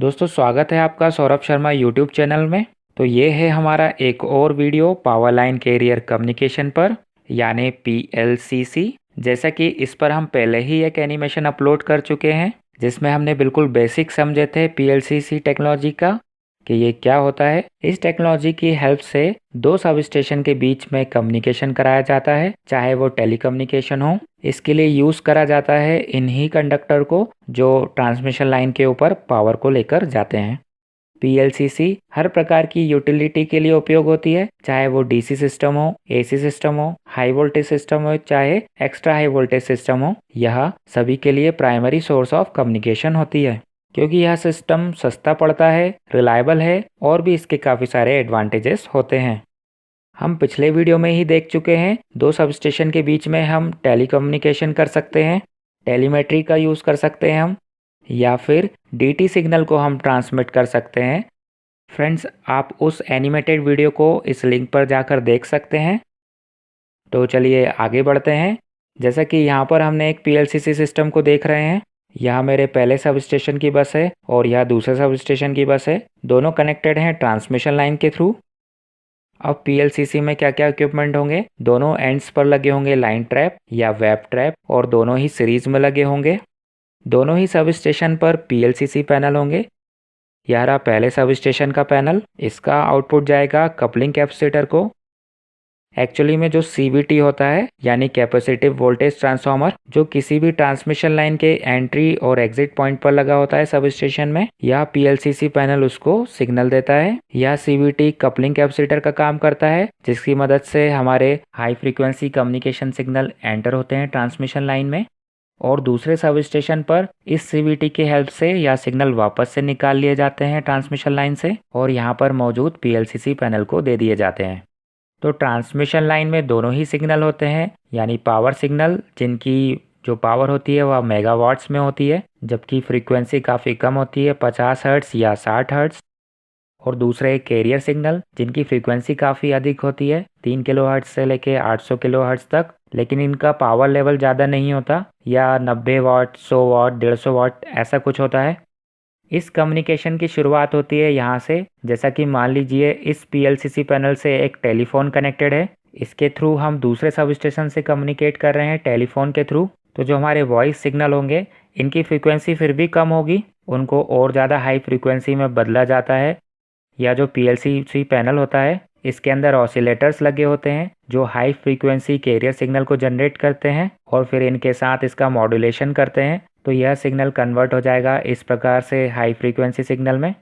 दोस्तों स्वागत है आपका सौरभ शर्मा यूट्यूब चैनल में। तो ये है हमारा एक और video power line carrier communication पर यानी PLCC। जैसा कि इस पर हम पहले ही एक एनिमेशन अपलोड कर चुके हैं जिसमें हमने बिल्कुल बेसिक समझे थे PLCC टेक्नोलॉजी का कि ये क्या होता है। इस टेक्नोलॉजी की हेल्प से दो सब स्टेशन के बीच में कम्युनिकेशन कराया जाता है, चाहे वो टेलीकम्युनिकेशन हो। इसके लिए यूज़ करा जाता है इन्हीं कंडक्टर को जो ट्रांसमिशन लाइन के ऊपर पावर को लेकर जाते हैं। PLCC हर प्रकार की यूटिलिटी के लिए उपयोग होती है, चाहे वो DC सिस्टम हो, AC सिस्टम हो, हाई वोल्टेज सिस्टम हो, चाहे एक्स्ट्रा हाई वोल्टेज सिस्टम हो। यह सभी के लिए प्राइमरी सोर्स ऑफ कम्युनिकेशन होती है क्योंकि यह सिस्टम सस्ता पड़ता है, रिलायबल है और भी इसके काफ़ी सारे एडवांटेजेस होते हैं। हम पिछले वीडियो में ही देख चुके हैं, दो सब स्टेशन के बीच में हम टेलीकम्युनिकेशन कर सकते हैं, टेलीमेट्री का यूज़ कर सकते हैं हम, या फिर DT सिग्नल को हम ट्रांसमिट कर सकते हैं। फ्रेंड्स, आप उस एनिमेटेड वीडियो को इस लिंक पर जाकर देख सकते हैं। तो चलिए आगे बढ़ते हैं। जैसा कि यहाँ पर हमने एक PLCC सिस्टम को देख रहे हैं। यह मेरे पहले सब स्टेशन की बस है और यह दूसरे सब स्टेशन की बस है। दोनों कनेक्टेड हैं ट्रांसमिशन लाइन के थ्रू। अब PLCC में क्या क्या इक्विपमेंट होंगे, दोनों एंड्स पर लगे होंगे लाइन ट्रैप या वेब ट्रैप और दोनों ही सीरीज में लगे होंगे। दोनों ही सब स्टेशन पर PLCC पैनल होंगे। यह रहा पहले सब स्टेशन का पैनल। इसका आउटपुट जाएगा कपलिंग कैपेसिटर को। एक्चुअली में जो CVT होता है यानी कैपेसिटिव वोल्टेज ट्रांसफार्मर, जो किसी भी ट्रांसमिशन लाइन के एंट्री और एग्जिट पॉइंट पर लगा होता है सब स्टेशन में, यह PLCC पैनल उसको सिग्नल देता है। यह CVT कपलिंग कैपेसिटर का काम करता है जिसकी मदद से हमारे high frequency communication signal enter होते हैं ट्रांसमिशन लाइन में और दूसरे सब स्टेशन पर इस CVT की हेल्प से यह सिग्नल वापस से निकाल लिए जाते हैं ट्रांसमिशन लाइन से और यहाँ पर मौजूद PLCC पैनल को दे दिए जाते हैं। तो ट्रांसमिशन लाइन में दोनों ही सिग्नल होते हैं, यानी पावर सिग्नल जिनकी जो पावर होती है वह मेगावाट्स में होती है, जबकि फ्रीक्वेंसी काफ़ी कम होती है 50 हर्ट्ज़ या 60 हर्ट्ज़। और दूसरे कैरियर सिग्नल जिनकी फ्रीक्वेंसी काफ़ी अधिक होती है 3 किलोहर्ट्ज़ से लेके 800 किलोहर्ट्ज़ तक, लेकिन इनका पावर लेवल ज़्यादा नहीं होता, या 90 वाट, 100 वाट, 150 वाट ऐसा कुछ होता है। इस कम्युनिकेशन की शुरुआत होती है यहाँ से। जैसा कि मान लीजिए इस PLCC पैनल से एक टेलीफोन कनेक्टेड है, इसके थ्रू हम दूसरे सब स्टेशन से कम्युनिकेट कर रहे हैं टेलीफोन के थ्रू। तो जो हमारे वॉइस सिग्नल होंगे इनकी फ्रीक्वेंसी फिर भी कम होगी, उनको और ज़्यादा हाई फ्रीक्वेंसी में बदला जाता है। या जो PLCC पैनल होता है इसके अंदर ऑसिलेटर्स लगे होते हैं जो हाई फ्रीक्वेंसी कैरियर सिग्नल को जनरेट करते हैं और फिर इनके साथ इसका मॉड्यूलेशन करते हैं, तो यह सिग्नल कन्वर्ट हो जाएगा इस प्रकार से हाई फ्रीक्वेंसी सिग्नल में।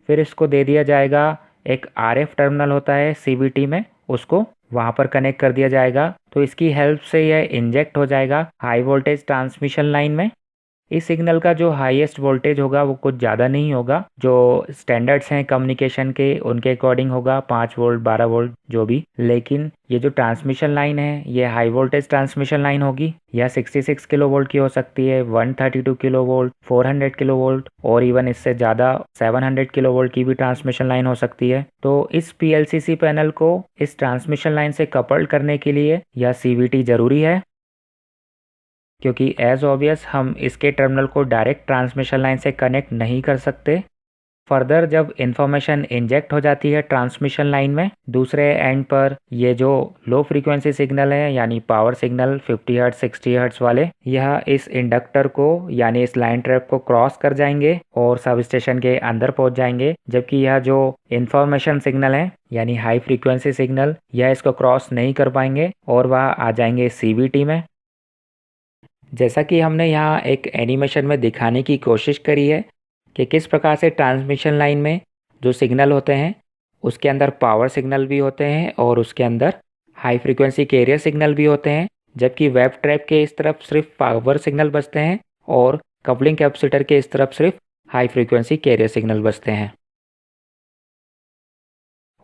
फिर इसको दे दिया जाएगा, एक RF टर्मिनल होता है CVT में, उसको वहाँ पर कनेक्ट कर दिया जाएगा। तो इसकी हेल्प से यह इंजेक्ट हो जाएगा हाई वोल्टेज ट्रांसमिशन लाइन में। इस सिग्नल का जो हाईएस्ट वोल्टेज होगा वो कुछ ज़्यादा नहीं होगा, जो स्टैंडर्ड्स हैं कम्युनिकेशन के उनके अकॉर्डिंग होगा 5 वोल्ट 12 वोल्ट जो भी। लेकिन ये जो ट्रांसमिशन लाइन है ये हाई वोल्टेज ट्रांसमिशन लाइन होगी। यह 66 किलो वोल्ट की हो सकती है, 132 किलो वोल्ट, 400 किलो वोल्ट और इवन इससे ज़्यादा 700 किलो वोल्ट की भी ट्रांसमिशन लाइन हो सकती है। तो इस PLCC पैनल को इस ट्रांसमिशन लाइन से कपल्ड करने के लिए यह CVT ज़रूरी है, क्योंकि एज ऑब्वियस हम इसके टर्मिनल को डायरेक्ट ट्रांसमिशन लाइन से कनेक्ट नहीं कर सकते। फर्दर जब इंफॉर्मेशन इंजेक्ट हो जाती है ट्रांसमिशन लाइन में, दूसरे एंड पर ये जो लो फ्रीक्वेंसी सिग्नल है यानी पावर सिग्नल 50 हर्ट्ज 60 हर्ट्ज वाले, यह इस इंडक्टर को यानी इस लाइन ट्रैप को क्रॉस कर जाएंगे और सब स्टेशन के अंदर पहुंच जाएंगे। जबकि यह जो इंफॉर्मेशन सिग्नल है यानी हाई फ्रीक्वेंसी सिग्नल, यह इसको क्रॉस नहीं कर पाएंगे और वह आ जाएंगे CVT में। जैसा कि हमने यहाँ एक एनिमेशन में दिखाने की कोशिश करी है कि किस प्रकार से ट्रांसमिशन लाइन में जो सिग्नल होते हैं उसके अंदर पावर सिग्नल भी होते हैं और उसके अंदर हाई फ्रीक्वेंसी कैरियर सिग्नल भी होते हैं, जबकि वेब ट्रैप के इस तरफ सिर्फ पावर सिग्नल बचते हैं और कपलिंग कैपेसिटर के इस तरफ सिर्फ हाई फ्रीक्वेंसी कैरियर सिग्नल बचते हैं।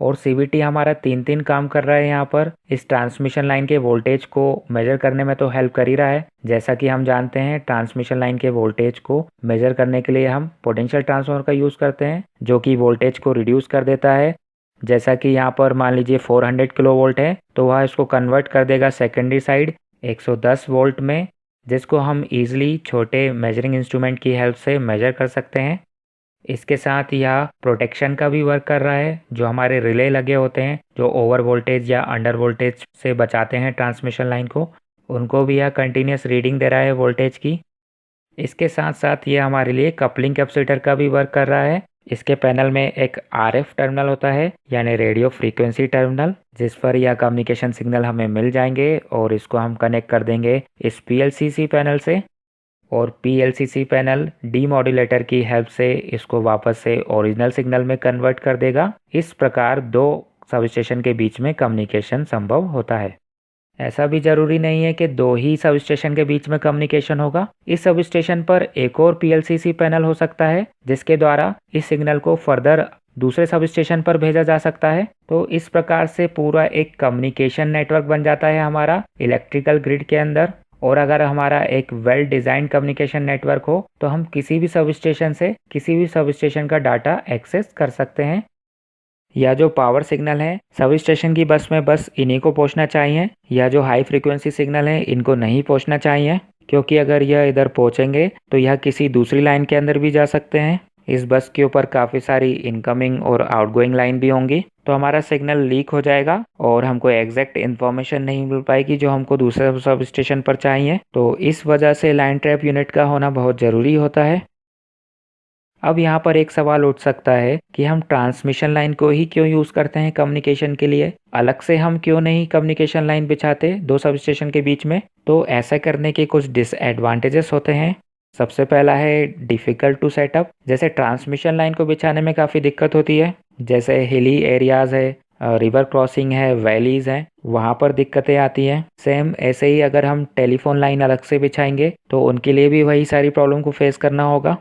और CVT हमारा तीन तीन काम कर रहा है यहाँ पर। इस ट्रांसमिशन लाइन के वोल्टेज को मेजर करने में तो हेल्प कर ही रहा है। जैसा कि हम जानते हैं ट्रांसमिशन लाइन के वोल्टेज को मेजर करने के लिए हम पोटेंशियल ट्रांसफार्मर का यूज़ करते हैं जो कि वोल्टेज को रिड्यूस कर देता है। जैसा कि यहाँ पर मान लीजिए 400 किलो वोल्ट है तो वह इसको कन्वर्ट कर देगा सेकेंडरी साइड 110 वोल्ट में, जिसको हम ईजिली छोटे मेजरिंग इंस्ट्रूमेंट की हेल्प से मेजर कर सकते हैं। इसके साथ यह प्रोटेक्शन का भी वर्क कर रहा है। जो हमारे रिले लगे होते हैं जो ओवर वोल्टेज या अंडर वोल्टेज से बचाते हैं ट्रांसमिशन लाइन को, उनको भी यह कंटिन्यूस रीडिंग दे रहा है वोल्टेज की। इसके साथ साथ ये हमारे लिए कपलिंग कैपेसिटर का भी वर्क कर रहा है। इसके पैनल में एक RF टर्मिनल होता है यानी रेडियो फ्रीक्वेंसी टर्मिनल, जिस पर यह कम्युनिकेशन सिग्नल हमें मिल जाएंगे और इसको हम कनेक्ट कर देंगे इस PLCC पैनल से। और PLCC पैनल डीमॉड्यूलेटर की हेल्प से इसको वापस से ओरिजिनल सिग्नल में कन्वर्ट कर देगा। इस प्रकार दो सब स्टेशन के बीच में कम्युनिकेशन संभव होता है। ऐसा भी जरूरी नहीं है कि दो ही सब स्टेशन के बीच में कम्युनिकेशन होगा। इस सब स्टेशन पर एक और PLCC पैनल हो सकता है जिसके द्वारा इस सिग्नल को फर्दर दूसरे सब स्टेशन पर भेजा जा सकता है। तो इस प्रकार से पूरा एक कम्युनिकेशन नेटवर्क बन जाता है हमारा इलेक्ट्रिकल ग्रिड के अंदर। और अगर हमारा एक वेल डिजाइन कम्युनिकेशन नेटवर्क हो तो हम किसी भी सब स्टेशन से किसी भी सब स्टेशन का डाटा एक्सेस कर सकते हैं। या जो पावर सिग्नल है सब स्टेशन की बस में बस इन्हीं को पहुंचना चाहिए, या जो हाई फ्रीक्वेंसी सिग्नल है इनको नहीं पहुंचना चाहिए, क्योंकि अगर यह इधर पहुंचेंगे तो यह किसी दूसरी लाइन के अंदर भी जा सकते हैं। इस बस के ऊपर काफ़ी सारी इनकमिंग और आउटगोइंग लाइन भी होंगी, तो हमारा सिग्नल लीक हो जाएगा और हमको एग्जैक्ट इन्फॉर्मेशन नहीं मिल पाएगी जो हमको दूसरे सब स्टेशन पर चाहिए। तो इस वजह से लाइन ट्रैप यूनिट का होना बहुत ज़रूरी होता है। अब यहाँ पर एक सवाल उठ सकता है कि हम ट्रांसमिशन लाइन को ही क्यों यूज़ करते हैं कम्युनिकेशन के लिए, अलग से हम क्यों नहीं कम्युनिकेशन लाइन बिछाते दो सब स्टेशन के बीच में। तो ऐसा करने के कुछ डिसएडवांटेजेस होते हैं। सबसे पहला है डिफ़िकल्ट टू सेटअप। जैसे ट्रांसमिशन लाइन को बिछाने में काफ़ी दिक्कत होती है, जैसे हिली एरियाज़ है, रिवर क्रॉसिंग है, वैलीज़ हैं, वहाँ पर दिक्कतें आती हैं। सेम ऐसे ही अगर हम टेलीफोन लाइन अलग से बिछाएंगे तो उनके लिए भी वही सारी प्रॉब्लम को फेस करना होगा।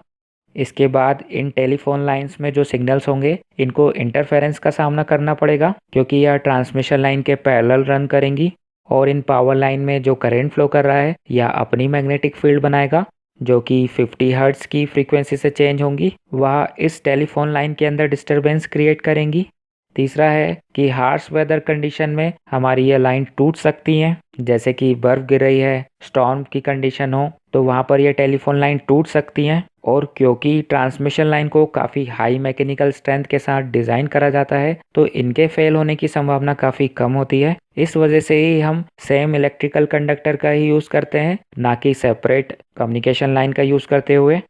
इसके बाद इन टेलीफोन लाइंस में जो सिग्नल्स होंगे इनको इंटरफेरेंस का सामना करना पड़ेगा, क्योंकि यह ट्रांसमिशन लाइन के पैरेलल रन करेंगी। और इन पावर लाइन में जो करंट फ्लो कर रहा है यह अपनी मैग्नेटिक फील्ड बनाएगा जो कि 50 हर्ट्ज की फ्रीक्वेंसी से चेंज होंगी। वह इस टेलीफोन लाइन के अंदर डिस्टरबेंस क्रिएट करेंगी। तीसरा है कि हार्श वेदर कंडीशन में हमारी ये लाइन टूट सकती हैं, जैसे कि बर्फ गिर रही है, स्टॉर्म की कंडीशन हो, तो वहाँ पर ये टेलीफोन लाइन टूट सकती हैं। और क्योंकि ट्रांसमिशन लाइन को काफ़ी हाई मैकेनिकल स्ट्रेंथ के साथ डिज़ाइन करा जाता है तो इनके फेल होने की संभावना काफ़ी कम होती है। इस वजह से ही हम सेम इलेक्ट्रिकल कंडक्टर का ही यूज़ करते हैं, ना कि सेपरेट कम्युनिकेशन लाइन का यूज़ करते हुए।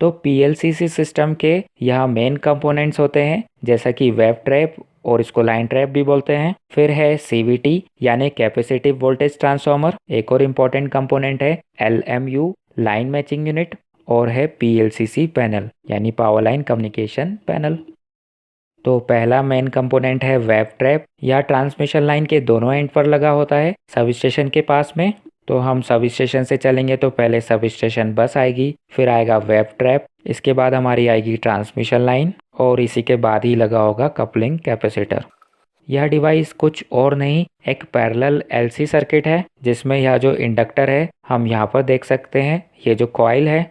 तो PLCC सिस्टम के यहाँ मेन कंपोनेंट्स होते हैं जैसा कि वेव ट्रैप, और इसको लाइन ट्रैप भी बोलते हैं। फिर है CVT यानी कैपेसिटिव वोल्टेज ट्रांसफार्मर। एक और इम्पोर्टेंट कंपोनेंट है LMU लाइन मैचिंग यूनिट, और है PLCC पैनल यानी पावर लाइन कम्युनिकेशन पैनल। तो पहला मेन कंपोनेंट है वेव ट्रैप, या ट्रांसमिशन लाइन के दोनों एंड पर लगा होता है सब स्टेशन के पास में। तो हम सब स्टेशन से चलेंगे तो पहले सब स्टेशन बस आएगी, फिर आएगा वेव ट्रैप, इसके बाद हमारी आएगी ट्रांसमिशन लाइन, और इसी के बाद ही लगा होगा कपलिंग कैपेसिटर। यह डिवाइस कुछ और नहीं एक पैरेलल LC सर्किट है, जिसमें यह जो इंडक्टर है हम यहाँ पर देख सकते हैं, ये जो कॉइल है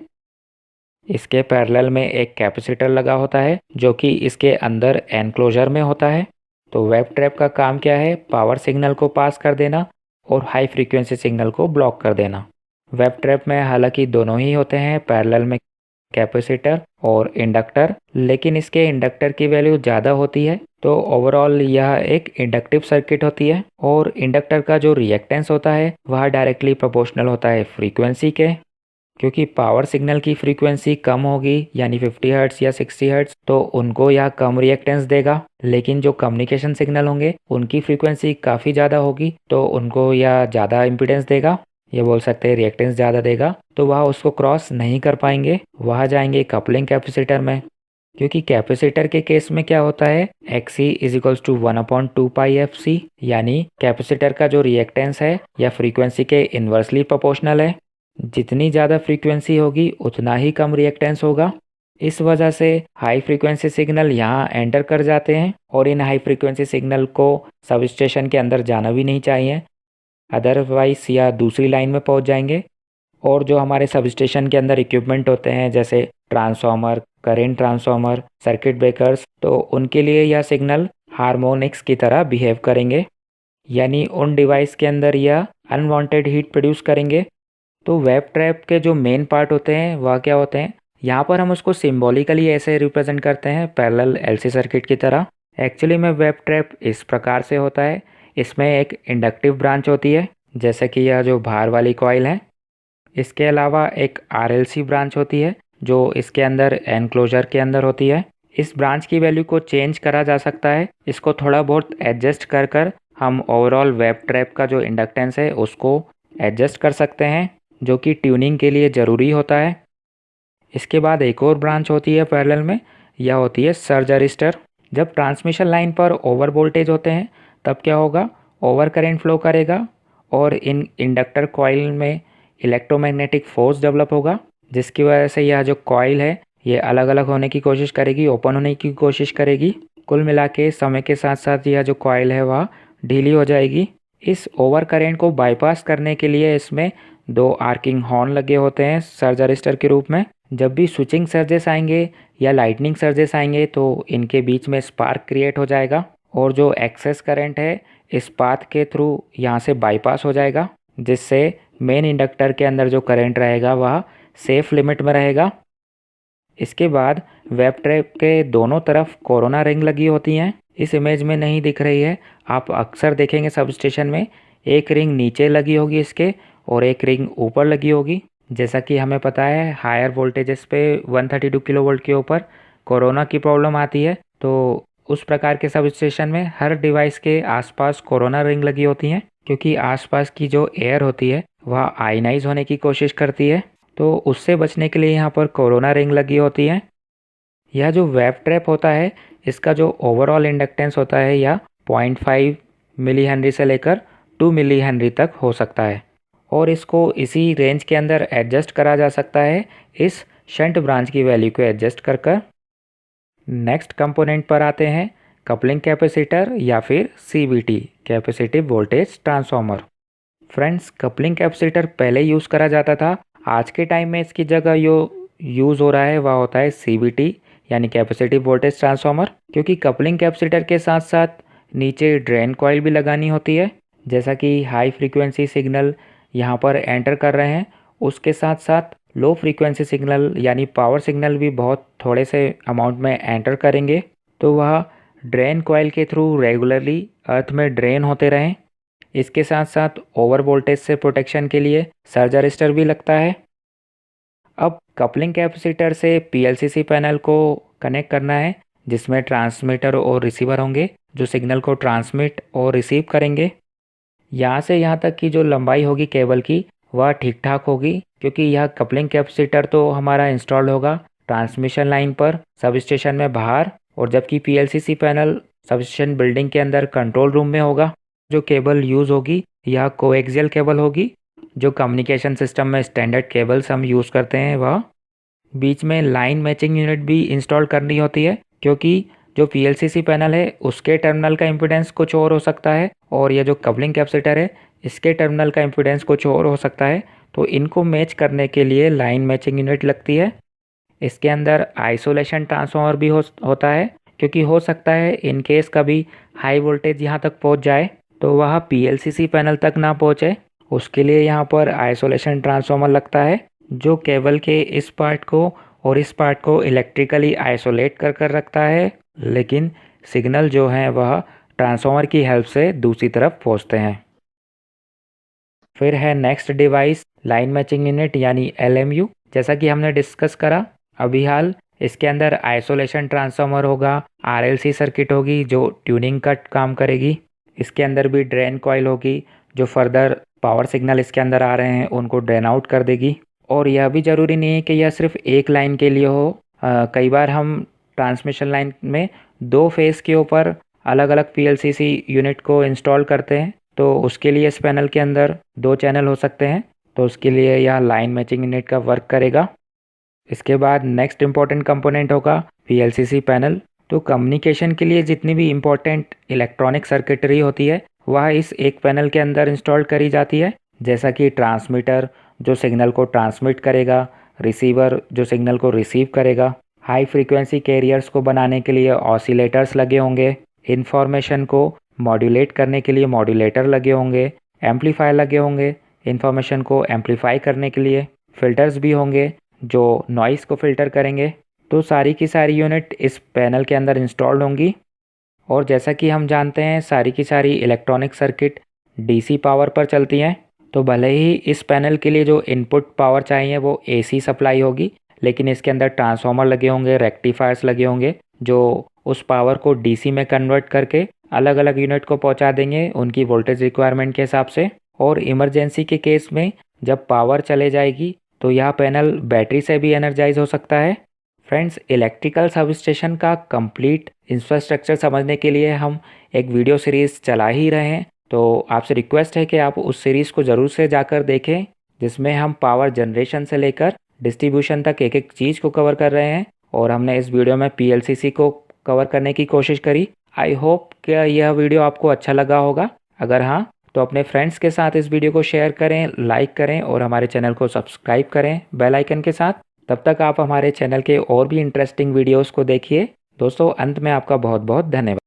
इसके पैरेलल में एक कैपेसिटर लगा होता है जो कि इसके अंदर एनक्लोजर में होता है। तो वेव ट्रैप का काम क्या है, पावर सिग्नल को पास कर देना और हाई फ्रीक्वेंसी सिग्नल को ब्लॉक कर देना। वेव ट्रैप में हालांकि दोनों ही होते हैं, पैरेलल में कैपेसिटर और इंडक्टर, लेकिन इसके इंडक्टर की वैल्यू ज़्यादा होती है। तो ओवरऑल यह एक इंडक्टिव सर्किट होती है, और इंडक्टर का जो रिएक्टेंस होता है वह डायरेक्टली प्रोपोर्शनल होता है फ्रीक्वेंसी के। क्योंकि पावर सिग्नल की फ्रीक्वेंसी कम होगी यानी 50 हर्ट्ज या 60 हर्ट्ज, तो उनको यह कम रिएक्टेंस देगा। लेकिन जो कम्युनिकेशन सिग्नल होंगे उनकी फ्रीक्वेंसी काफ़ी ज़्यादा होगी तो उनको यह ज़्यादा इम्पीडेंस देगा, ये बोल सकते हैं रिएक्टेंस ज़्यादा देगा, तो वह उसको क्रॉस नहीं कर पाएंगे, वह जाएंगे कपलिंग कैपेसिटर में। क्योंकि कैपेसिटर के केस में क्या होता है, Xc is equals to 1/2 pi FC, यानी कैपेसिटर का जो रिएक्टेंस है या फ्रीक्वेंसी के इन्वर्सली प्रोपोर्शनल है। जितनी ज़्यादा फ्रीक्वेंसी होगी उतना ही कम रिएक्टेंस होगा। इस वजह से हाई फ्रीक्वेंसी सिग्नल यहाँ एंटर कर जाते हैं, और इन हाई फ्रीक्वेंसी सिग्नल को सब स्टेशन के अंदर जाना भी नहीं चाहिए, अदरवाइज या दूसरी लाइन में पहुँच जाएंगे। और जो हमारे सब स्टेशन के अंदर इक्विपमेंट होते हैं जैसे transformer, current transformer, circuit breakers, तो उनके लिए यह सिग्नल हार्मोनिक्स की तरह बिहेव करेंगे, यानी उन डिवाइस के अंदर यह अनवांटेड हीट प्रोड्यूस करेंगे। तो वेव ट्रैप के जो मेन पार्ट होते हैं वह क्या होते हैं, यहाँ पर हम उसको सिम्बॉलिकली ऐसे रिप्रेजेंट करते हैं पैरेलल एलसी सर्किट की तरह। एक्चुअली में वेब ट्रैप इस प्रकार से होता है, इसमें एक इंडक्टिव ब्रांच होती है जैसे कि यह जो बाहर वाली कॉइल है। इसके अलावा एक आरएलसी ब्रांच होती है जो इसके अंदर एनक्लोजर के अंदर होती है। इस ब्रांच की वैल्यू को चेंज करा जा सकता है, इसको थोड़ा बहुत एडजस्ट कर कर हम ओवरऑल वेब ट्रैप का जो इंडक्टेंस है उसको एडजस्ट कर सकते हैं, जो कि ट्यूनिंग के लिए ज़रूरी होता है। इसके बाद एक और ब्रांच होती है पैरेलल में, यह होती है सर्ज अरिस्टर। जब ट्रांसमिशन लाइन पर ओवर वोल्टेज होते हैं तब क्या होगा, ओवर करंट फ्लो करेगा और इन इंडक्टर कॉइल में इलेक्ट्रोमैग्नेटिक फोर्स डेवलप होगा, जिसकी वजह से यह जो कॉइल है ये अलग अलग होने की कोशिश करेगी, ओपन होने की कोशिश करेगी। कुल मिला के समय के साथ साथ यह जो कॉइल है वह ढीली हो जाएगी। इस ओवर करंट को बाईपास करने के लिए इसमें 2 आर्किंग हॉर्न लगे होते हैं सर्ज अरिस्टर के रूप में। जब भी स्विचिंग सर्जेस आएंगे या लाइटनिंग सर्जेस आएंगे तो इनके बीच में स्पार्क क्रिएट हो जाएगा और जो एक्सेस करंट है इस पाथ के थ्रू यहाँ से बाईपास हो जाएगा, जिससे मेन इंडक्टर के अंदर जो करंट रहेगा वह सेफ लिमिट में रहेगा। इसके बाद वेब ट्रैप के दोनों तरफ कोरोना रिंग लगी होती हैं। इस इमेज में नहीं दिख रही है, आप अक्सर देखेंगे सब स्टेशन में एक रिंग नीचे लगी होगी इसके और एक रिंग ऊपर लगी होगी। जैसा कि हमें पता है हायर वोल्टेजेस पे 132 किलोवोल्ट के ऊपर कोरोना की प्रॉब्लम आती है, तो उस प्रकार के सब स्टेशन में हर डिवाइस के आसपास कोरोना रिंग लगी होती हैं, क्योंकि आसपास की जो एयर होती है वह आयनाइज होने की कोशिश करती है, तो उससे बचने के लिए यहाँ पर कोरोना रिंग लगी होती है। यह जो वेब ट्रैप होता है इसका जो ओवरऑल इंडक्टेंस होता है यह 0.5 मिली हेनरी से लेकर 2 मिली हेनरी तक हो सकता है और इसको इसी रेंज के अंदर एडजस्ट करा जा सकता है इस शंट ब्रांच की वैल्यू को एडजस्ट कर कर। नेक्स्ट कंपोनेंट पर आते हैं, कपलिंग कैपेसिटर या फिर CVT capacitive voltage transformer. Friends, coupling capacitor पहले यूज़ करा जाता था, आज के टाइम में इसकी जगह जो यूज़ हो रहा है वह होता है CVT यानी कैपेसिटिव वोल्टेज ट्रांसफार्मर, क्योंकि कपलिंग कैपेसिटर के साथ साथ नीचे ड्रेन कॉइल भी लगानी होती है। जैसा कि हाई फ्रीक्वेंसी सिग्नल यहाँ पर एंटर कर रहे हैं, उसके साथ साथ लो फ्रीक्वेंसी सिग्नल यानी पावर सिग्नल भी बहुत थोड़े से अमाउंट में एंटर करेंगे, तो वह ड्रेन कॉइल के थ्रू रेगुलरली अर्थ में ड्रेन होते रहें। इसके साथ साथ ओवर वोल्टेज से प्रोटेक्शन के लिए सर्ज अरिस्टर भी लगता है। अब कपलिंग कैपेसिटर से PLCC पैनल को कनेक्ट करना है, जिसमें ट्रांसमीटर और रिसीवर होंगे जो सिग्नल को ट्रांसमिट और रिसीव करेंगे। यहाँ से यहाँ तक की जो लंबाई होगी केबल की वह ठीक ठाक होगी, क्योंकि यह कपलिंग कैपेसिटर तो हमारा इंस्टॉल होगा ट्रांसमिशन लाइन पर सब स्टेशन में बाहर, और जबकि PLCC panel sub station building के अंदर कंट्रोल रूम में होगा। जो केबल यूज़ होगी यह कोएक्सियल केबल होगी, जो कम्युनिकेशन सिस्टम में स्टैंडर्ड केबल्स हम यूज़ करते हैं वह। बीच में लाइन मैचिंग यूनिट भी इंस्टॉल करनी होती है, क्योंकि जो PLCC पैनल है उसके टर्मिनल का इम्पीडेंस कुछ और हो सकता है और यह जो कपलिंग कैपेसिटर है इसके टर्मिनल का इम्पीडेंस कुछ और हो सकता है, तो इनको मैच करने के लिए लाइन मैचिंग यूनिट लगती है। इसके अंदर आइसोलेशन ट्रांसफार्मर भी होता है, क्योंकि हो सकता है इन केस कभी हाई वोल्टेज यहाँ तक पहुँच जाए तो वह PLCC पैनल तक ना पहुँचे, उसके लिए यहाँ पर आइसोलेशन ट्रांसफार्मर लगता है, जो केबल के इस पार्ट को और इस पार्ट को इलेक्ट्रिकली आइसोलेट कर कर रखता है, लेकिन सिग्नल जो है वह ट्रांसफार्मर की हेल्प से दूसरी तरफ पहुँचते हैं। फिर है next device line matching unit यानी LMU। जैसा कि हमने डिस्कस करा अभी हाल, इसके अंदर आइसोलेशन ट्रांसफार्मर होगा, RLC सर्किट होगी जो ट्यूनिंग का काम करेगी, इसके अंदर भी ड्रेन कॉइल होगी जो फर्दर पावर सिग्नल इसके अंदर आ रहे हैं उनको ड्रेन आउट कर देगी। और यह भी ज़रूरी नहीं है कि यह सिर्फ एक लाइन के लिए हो, कई बार हम ट्रांसमिशन लाइन में 2 फेज़ के ऊपर अलग अलग PLCC यूनिट को इंस्टॉल करते हैं, तो उसके लिए इस पैनल के अंदर 2 चैनल हो सकते हैं, तो उसके लिए यह लाइन मैचिंग यूनिट का वर्क करेगा। इसके बाद नेक्स्ट इम्पॉर्टेंट कंपोनेंट होगा PLCC पैनल। तो कम्युनिकेशन के लिए जितनी भी इम्पोर्टेंट इलेक्ट्रॉनिक सर्किटरी होती है वह इस एक पैनल के अंदर इंस्टॉल करी जाती है, जैसा कि ट्रांसमीटर जो सिग्नल को ट्रांसमिट करेगा, रिसीवर जो सिग्नल को रिसीव करेगा, हाई फ्रीक्वेंसी कैरियर्स को बनाने के लिए ऑसिलेटर्स लगे होंगे, इन्फॉर्मेशन को मॉड्यूलेट करने के लिए मॉड्यूलेटर लगे होंगे, एम्पलीफायर लगे होंगे इन्फॉर्मेशन को एम्पलीफाई करने के लिए, फिल्टर्स भी होंगे जो नॉइज़ को फ़िल्टर करेंगे। तो सारी की सारी यूनिट इस पैनल के अंदर इंस्टॉल्ड होंगी। और जैसा कि हम जानते हैं सारी की सारी इलेक्ट्रॉनिक सर्किट डीसी पावर पर चलती हैं। तो भले ही इस पैनल के लिए जो इनपुट पावर चाहिए वो एसी सप्लाई होगी, लेकिन इसके अंदर ट्रांसफार्मर लगे होंगे, रेक्टिफायर्स लगे होंगे जो उस पावर को डीसी में कन्वर्ट करके अलग अलग यूनिट को पहुंचा देंगे उनकी वोल्टेज रिक्वायरमेंट के हिसाब से। और इमरजेंसी के केस में जब पावर चले जाएगी तो यह पैनल बैटरी से भी एनर्जाइज हो सकता है। फ्रेंड्स, इलेक्ट्रिकल सब स्टेशन का कंप्लीट इंफ्रास्ट्रक्चर समझने के लिए हम एक वीडियो सीरीज़ चला ही रहे हैं। तो आपसे रिक्वेस्ट है कि आप उस सीरीज़ को ज़रूर से जाकर देखें, जिसमें हम पावर जनरेशन से लेकर डिस्ट्रीब्यूशन तक एक एक चीज़ को कवर कर रहे हैं। और हमने इस वीडियो में पीएलसीसी को कवर करने की कोशिश करी। आई होप कि यह वीडियो आपको अच्छा लगा होगा। अगर हाँ, तो अपने फ्रेंड्स के साथ इस वीडियो को शेयर करें, लाइक करें और हमारे चैनल को सब्सक्राइब करें बेल आइकन के साथ। तब तक आप हमारे चैनल के और भी इंटरेस्टिंग वीडियोस को देखिए। दोस्तों, अंत में आपका बहुत बहुत धन्यवाद।